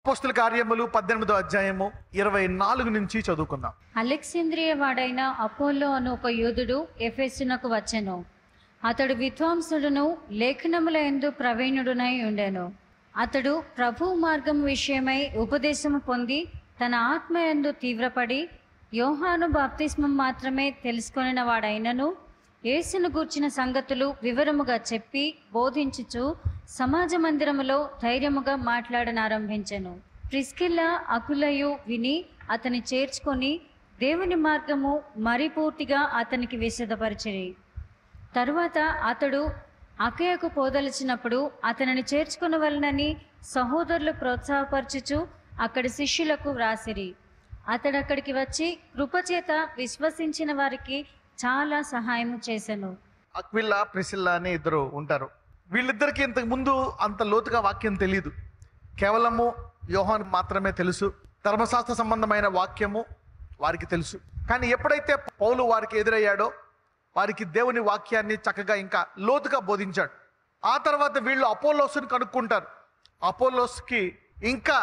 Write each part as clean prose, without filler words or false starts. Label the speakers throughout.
Speaker 1: అపోస్తల కార్యములు 18వ అధ్యాయము 24 నుంచి చదువుకుందాం.
Speaker 2: అలెగ్జాంద్రియ వాడైన అపోల్లో అను ఒక యూదుడు ఎఫెసునకు వచ్చెను. అతడు విద్వాంసుడును లేఖనముల యందు ప్రవీణుడునై ఉండెను. అతడు ప్రభు మార్గం విషయమై ఉపదేశము పొంది తన ఆత్మ యందు తీవ్రపడి యోహాను బాప్తిస్మం మాత్రమే తెలుసుకొనిన వాడైనను యేసును గూర్చిన సంగతులు వివరముగా చెప్పి బోధించుచు సమాజ మందిరములో ధైర్యముగా మాట్లాడనారంభించెను. ప్రిస్కిల్లా అకులయు విని అతని చేర్చుకొని దేవుని మార్గము మరి పూర్తిగా అతనికి విశదపరిచిరి. తరువాత అతడు అకయకు పోదలిచినప్పుడు అతనిని చేర్చుకొనవలనని సహోదరులు ప్రోత్సాహపరచుచు అక్కడి శిష్యులకు వ్రాసిరి. అతడు అక్కడికి వచ్చి కృపచేత విశ్వసించిన వారికి చాలా సహాయము చేసెను.
Speaker 1: అక్విల్లా ప్రిసిల్లా అని ఇద్దరు ఉంటారు. వీళ్ళిద్దరికి ఇంతకు ముందు అంత లోతుగా వాక్యం తెలియదు. కేవలము యోహాను మాత్రమే తెలుసు. ధర్మశాస్త్ర సంబంధమైన వాక్యము వారికి తెలుసు. కానీ ఎప్పుడైతే పౌలు వారికి ఎదురయ్యాడో వారికి దేవుని వాక్యాన్ని చక్కగా ఇంకా లోతుగా బోధించాడు. ఆ తర్వాత వీళ్ళు అపోలోస్ని కనుక్కుంటారు. అపోలోస్కి ఇంకా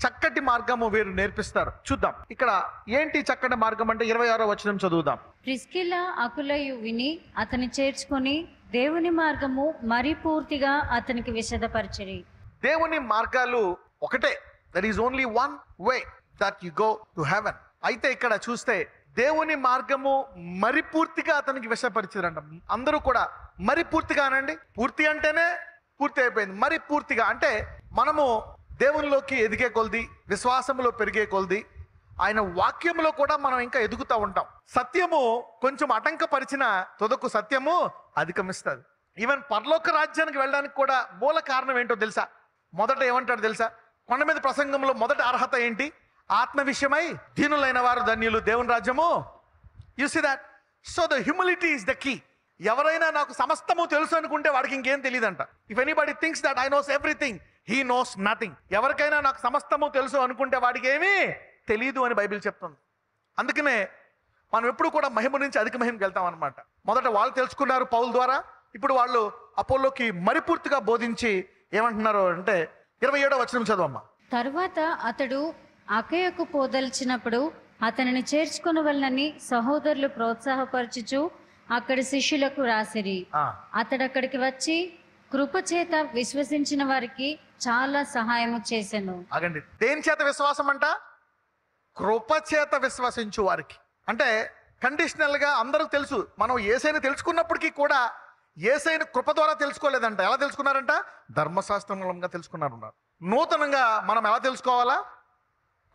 Speaker 1: చక్కటి మార్గము వీరు నేర్పిస్తారు. చూద్దాం ఇక్కడ ఏంటి చక్కటి మార్గం అంటే 26వ వచనం చదువుదాం.
Speaker 2: ప్రిస్కిల్లా అకులయు విని అతని చేర్చుకొని దేవుని మార్గము మరి పూర్తిగా అతనికి విశదపరిచిరి.
Speaker 1: దేవుని మార్గాలు ఒకటే. There is only one way that you go to heaven. అయితే ఇక్కడ చూస్తే దేవుని మార్గము మరి పూర్తిగా అతనికి విషపరిచారంట. అందరూ కూడా మరి పూర్తిగా అనండి. పూర్తి అంటేనే పూర్తి అయిపోయింది. మరి పూర్తిగా అంటే మనము దేవునిలోకి ఎదిగే కొలది, విశ్వాసములో పెరిగే కొలది, ఆయన వాక్యములో కూడా మనం ఇంకా ఎదుగుతూ ఉంటాం. సత్యము కొంచెం ఆటంకపరిచిన తుదకు సత్యము అధిగమిస్తుంది. ఈవెన్ పరలోక రాజ్యానికి వెళ్ళడానికి కూడా మూల కారణం ఏంటో తెలుసా? మొదట ఏమంటాడు తెలుసా? కొండ మీద ప్రసంగంలో మొదటి అర్హత ఏంటి? ఆత్మ విషయమై దీనులైన వారు ధన్యులు, దేవుని రాజ్యము. You see that? So the humility is the key. ఎవరైనా నాకు సమస్తము తెలుసు అనుకుంటే వాడికి ఇంకేం తెలియదంట. If anybody thinks that I knows everything, he knows nothing. ఎవరికైనా నాకు సమస్తము తెలుసు అనుకుంటే వాడికి ఏమీ తెలియదు అని బైబిల్ చెప్తుంది. అందుకనే మనం ఎప్పుడు కూడా మహిమ నుంచి అధిక మహిమకి వెళ్తాం అనమాట. మొదట వాళ్ళు తెలుసుకున్నారు పౌలు ద్వారా. ఇప్పుడు వాళ్ళు అపోలోకి మరి పూర్తిగా బోధించి ఏమంటున్నారు అంటే 27వ వచనం చదవమ్మా.
Speaker 2: తరువాత అతడు అకయకు పోదలిచినప్పుడు అతనిని చేర్చుకొనవలనని సహోదరులు ప్రోత్సాహపరచుచు అక్కడి శిష్యులకు రాసిరి. అతడక్కడికి వచ్చి కృపచేత విశ్వసించిన వారికి చాలా సహాయము చేసెను.
Speaker 1: అగండి, దేని చేత విశ్వాసం అంట? కృపచేత విశ్వసించు వారికి. అంటే కండిషనల్ గా అందరికి తెలుసు. మనం యేసయ్యను తెలుసుకున్నప్పటికీ కూడా యేసయ్యను కృప ద్వారా తెలుసుకోలేదంట. ఎలా తెలుసుకున్నారంట? ధర్మశాస్త్రం మూలంగా తెలుసుకున్నారు. నూతనంగా మనం ఎలా తెలుసుకోవాలా?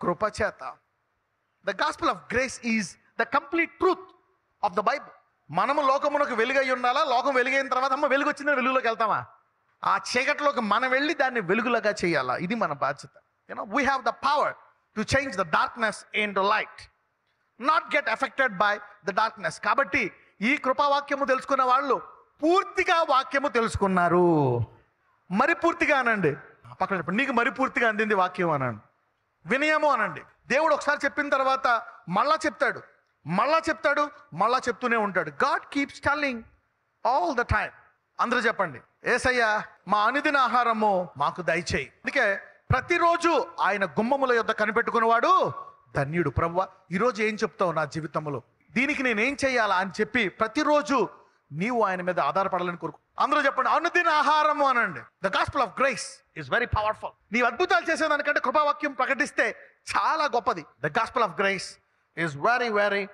Speaker 1: కృపచేత. The gospel of grace is the complete truth of the Bible. మనము లోకమునకు వెలుగై ఉండాలా? లోకం వెలుగైన తర్వాత అమ్మ వెలుగు వచ్చిందని వెలుగులోకి వెళ్తామా? ఆ చీకటిలోకి మనం వెళ్ళి దాన్ని వెలుగులాగా చేయాలా. ఇది మన బాధ్యత. We have the power to change the darkness in to light, not get affected by the darkness. కాబట్టి ఈ కృపావాక్యము తెలుసుకున్న వాళ్ళు పూర్తిగా వాక్యము తెలుసుకున్నారు. మరి పూర్తిగా అనండి. పక్కన చెప్పండి, నీకు మరి పూర్తిగా అందింది వాక్యం అనండి. వినయము అనండి. దేవుడు ఒకసారి చెప్పిన తర్వాత మళ్ళా చెప్తాడు, మళ్ళా చెప్తాడు, మళ్ళా చెప్తూనే ఉంటాడు. God keeps telling all the time. అందరూ చెప్పండి, యేసయ్య మా అనుదిన ఆహారము మాకు దయచేయి. అందుకే ప్రతిరోజు ఆయన గుమ్మముల యొద్ద కనిపెట్టుకునేవాడు ధన్యుడు. ప్రభువా ఈరోజు ఏం చెప్తావు నా జీవితంలో, దీనికి నేనేం చేయాలా అని చెప్పి ప్రతిరోజు నీవు ఆయన మీద ఆధారపడాలని కోరుకు. అందరూ చెప్పండి, అనుదిన ఆహారము అనండి. The gospel of grace is very powerful. నీవు అద్భుతాలు చేసేదానికంటే కృపావాక్యం ప్రకటిస్తే చాలా గొప్పది. The gospel of grace is very very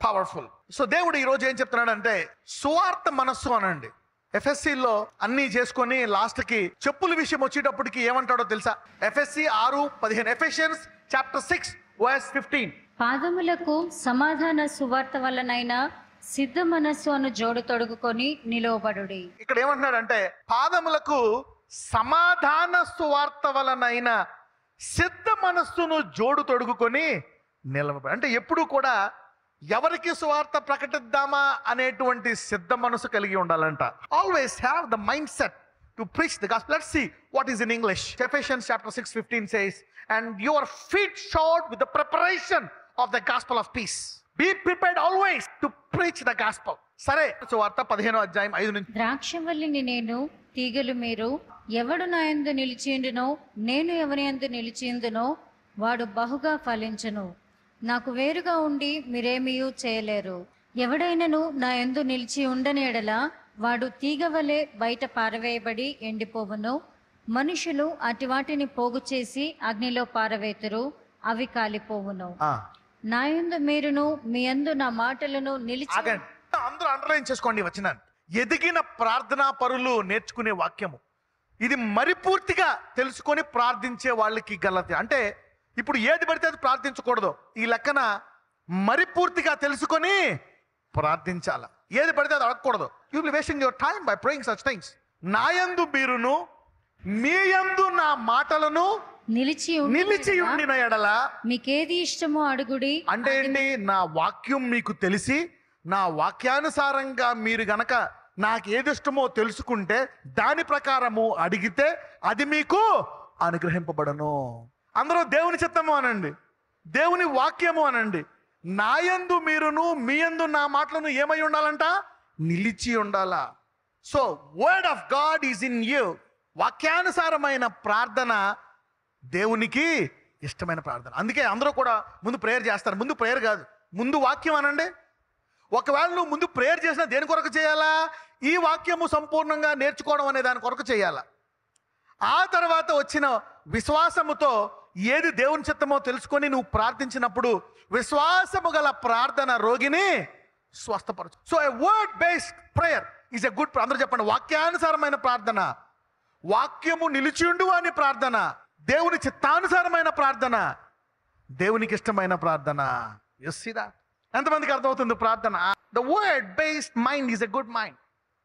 Speaker 1: powerful. So దేవుడు ఈరోజు ఏం చెప్తున్నాడంటే సువార్త మనస్సు అనండి. ఎఫ్ఎస్సిలో అన్ని చేసుకొని లాస్ట్కి చెప్పుల విషయం వచ్చేటప్పటికి ఏమంటాడో తెలుసా? ఎఫ్ఎస్సి 6:15. Ephesians chapter 6:15.
Speaker 2: పాదములకు సమాధాన సువార్త వలనైనా సిద్ధ మనస్సు అను జోడు తొడుగుకొని నిలువబడుడి.
Speaker 1: ఇక్కడ ఏమంటున్నాడంటే పాదములకు సమాధాన సువార్త వలనైన సిద్ధ మనస్సును జోడు తొడుగుకొని నిలవబడి. అంటే ఎప్పుడు కూడా ఎవరికి సువార్త ప్రకటిద్దామా అనేటువంటి సిద్ధ మనసు కలిగి ఉండాలంట. Always have the mind set to preach the gospel. Let's see what is in English. Ephesians chapter 6:15 says, and your feet shod with the preparation of the gospel of peace. Be prepared always to preach the gospel. సరే, సువార్త 15వ అధ్యాయం 5 నుంచి.
Speaker 2: ద్రాక్షవల్లిని నేను, తీగలు మీరు. ఎవడు నా యందు నిలిచియుండునో, నేను ఎవరి యందు నిలిచియుందునో వాడు బహుగా ఫలించును. నాకు వేరుగా ఉండి మీరేమీయూ చేయలేరు. ఎవడైనను నా యందు నిలిచి ఉండని ఎడల వాడు తీగ వలె బయట పారవేయబడి ఎండిపోవును. మనుషులు అటు వాటిని పోగు చేసి అగ్నిలో పారవేతురు, అవి కాలిపోవును. నా యందు మీరును, మీ యందు నా మాటలను నిలిచి.
Speaker 1: అందరూ అండర్లైన్ చేసుకోండి వచ్చినాను. ఎదిగిన ప్రార్థనా పరులు నేర్చుకునే వాక్యము ఇది. మరి పూర్తిగా తెలుసుకొని ప్రార్థించే వాళ్ళకి గలతి. అంటే ఇప్పుడు ఏది పడితే అది ప్రార్థించకూడదు. ఈ లెక్కన మరి పూర్తిగా తెలుసుకొని ప్రార్థించాల. ఏది పడితే అది అడగకూడదు. You will wasting your time by praying such things. నా యందు మీరును, మీ యందు నా మాటలను నిలిచి ఉండిన ఎడల
Speaker 2: మీకేది ఇష్టమో అడుగుడి.
Speaker 1: అంటే ఏంటి? నా వాక్యం మీకు తెలిసి నా వాక్యానుసారంగా మీరు గనక నాకు ఏది ఇష్టమో తెలుసుకుంటే దాని ప్రకారము అడిగితే అది మీకు అనుగ్రహింపబడను. అందరూ దేవుని చిత్తము అనండి, దేవుని వాక్యము అనండి. నా యందు మీరును, మీ యందు నా మాటలను ఏమై ఉండాలంట? నిలిచి ఉండాలా. So word of God is in you. వాక్యానుసారమైన ప్రార్థన దేవునికి ఇష్టమైన ప్రార్థన. అందుకే అందరూ కూడా ముందు ప్రేయర్ చేస్తారు. ముందు ప్రేయర్ కాదు, ముందు వాక్యం అనండి. ఒకవేళ నువ్వు ముందు ప్రేయర్ చేసినా దేని కొరకు చేయాలా? ఈ వాక్యము సంపూర్ణంగా నేర్చుకోవడం అనే దాని కొరకు చేయాలా. ఆ తర్వాత వచ్చిన విశ్వాసముతో ఏది దేవుని చిత్తమో తెలుసుకొని నువ్వు ప్రార్థించినప్పుడు విశ్వాసము గల ప్రార్థన రోగిని స్వస్థపరచు. So a word based prayer is a good. అందరూ చెప్పండి, వాక్యానుసారమైన ప్రార్థన, వాక్యము నిలిచియుండు అని ప్రార్థన, దేవుని చిత్తానుసారమైన ప్రార్థన, దేవునికి ఇష్టమైన ప్రార్థన. You see that? ఎంతమందికి అర్థమవుతుంది ప్రార్థన? The word based mind is a good mind.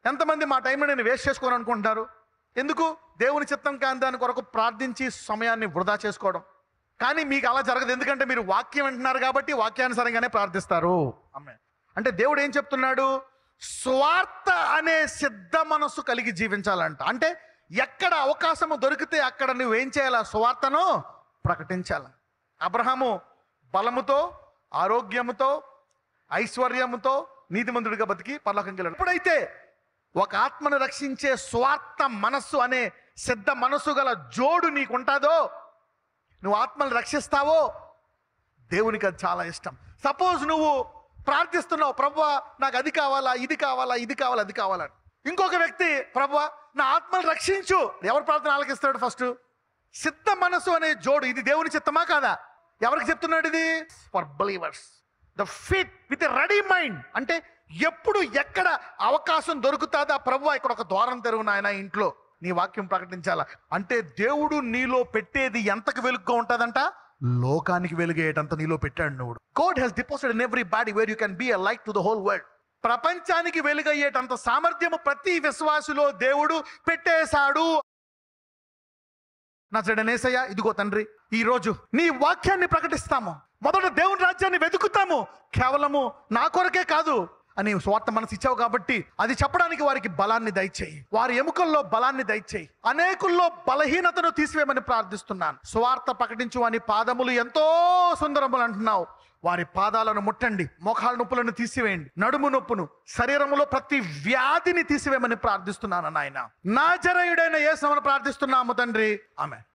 Speaker 1: ఎంతమంది మా టైంలో నేను వేస్ట్ చేసుకోను అనుకుంటున్నారు? ఎందుకు? దేవుని చిత్తం కాని దాని కొరకు ప్రార్థించి సమయాన్ని వృధా చేసుకోవడం. కానీ మీకు అలా జరగదు. ఎందుకంటే మీరు వాక్యం వింటున్నారు కాబట్టి వాక్యానుసారంగానే ప్రార్థిస్తారు. అమ్మే అంటే దేవుడు ఏం చెప్తున్నాడు? స్వార్థ అనే సిద్ధ మనస్సు కలిగి జీవించాలంట. అంటే ఎక్కడ అవకాశము దొరికితే అక్కడ నువ్వేం చేయాలా? స్వార్థను ప్రకటించాల. అబ్రహాము బలముతో, ఆరోగ్యముతో, ఐశ్వర్యముతో నీతిమంతుడిగా బతికి పరలోకంకి వెళ్ళాడు. ఎప్పుడైతే ఒక ఆత్మను రక్షించే స్వార్థ మనస్సు అనే సిద్ధ మనస్సు గల జోడు నీకు ఉంటుందో, నువ్వు ఆత్మను రక్షిస్తావో, దేవునికి అది చాలా ఇష్టం. సపోజ్ నువ్వు ప్రార్థిస్తున్నావు, ప్రభువా నాకు అది కావాలా, ఇది కావాలా, ఇది కావాలా, అది కావాలని. ఇంకొక వ్యక్తి, ప్రభువా నా ఆత్మను రక్షించు. ఎవరు ప్రార్థన ఆలకిస్తాడు? ఫస్ట్ సిద్ధ మనస్సు అనే జోడు. ఇది దేవుని చిత్తమా కాదా? ఎవరికి చెప్తున్నాడు ఇది? For believers. The fit with a ready mind. అంటే ఎప్పుడు ఎక్కడ అవకాశం దొరుకుతుందా, ప్రభువా ఇక్కడ ఒక ద్వారం తెరువు నాయన, ఇంట్లో నీ వాక్యం ప్రకటించాలా అంటే దేవుడు నీలో పెట్టేది ఎంతకు వెలుగుగా ఉంటుందంట? లోకానికి వెలుగేటంత నీలో పెట్టాడు నువ్వు. God has deposited in everybody where you can be a light to the whole world. ప్రపంచానికి వెలుగయ్యేటంత సామర్థ్యము ప్రతి విశ్వాసులో దేవుడు పెట్టేశాడు. నజరేయుడైన యేసయ్య, ఇదిగో తండ్రి, ఈ రోజు నీ వాక్యాన్ని ప్రకటిస్తాము. మొదట దేవుని రాజ్యాన్ని వెతుకుతాము. కేవలము నా కొరకే కాదు అని స్వార్థ మనసు ఇచ్చావు కాబట్టి అది చెప్పడానికి వారికి బలాన్ని దయచేయి. వారి ఎముకల్లో బలాన్ని దయచేయి. అనేకుల్లో బలహీనతను తీసివేయమని ప్రార్థిస్తున్నాను. స్వార్థ ప్రకటించు అని పాదములు ఎంతో సుందరములు అంటున్నావు. వారి పాదాలను ముట్టండి. మోకాళ్ళ నొప్పులను తీసివేయండి. నడుము నొప్పును, శరీరములో ప్రతి వ్యాధిని తీసివేయమని ప్రార్థిస్తున్నాను నాయన. నాజరేయుడైన యేసునామమున ప్రార్థిస్తున్నాము తండ్రి. ఆమేన్.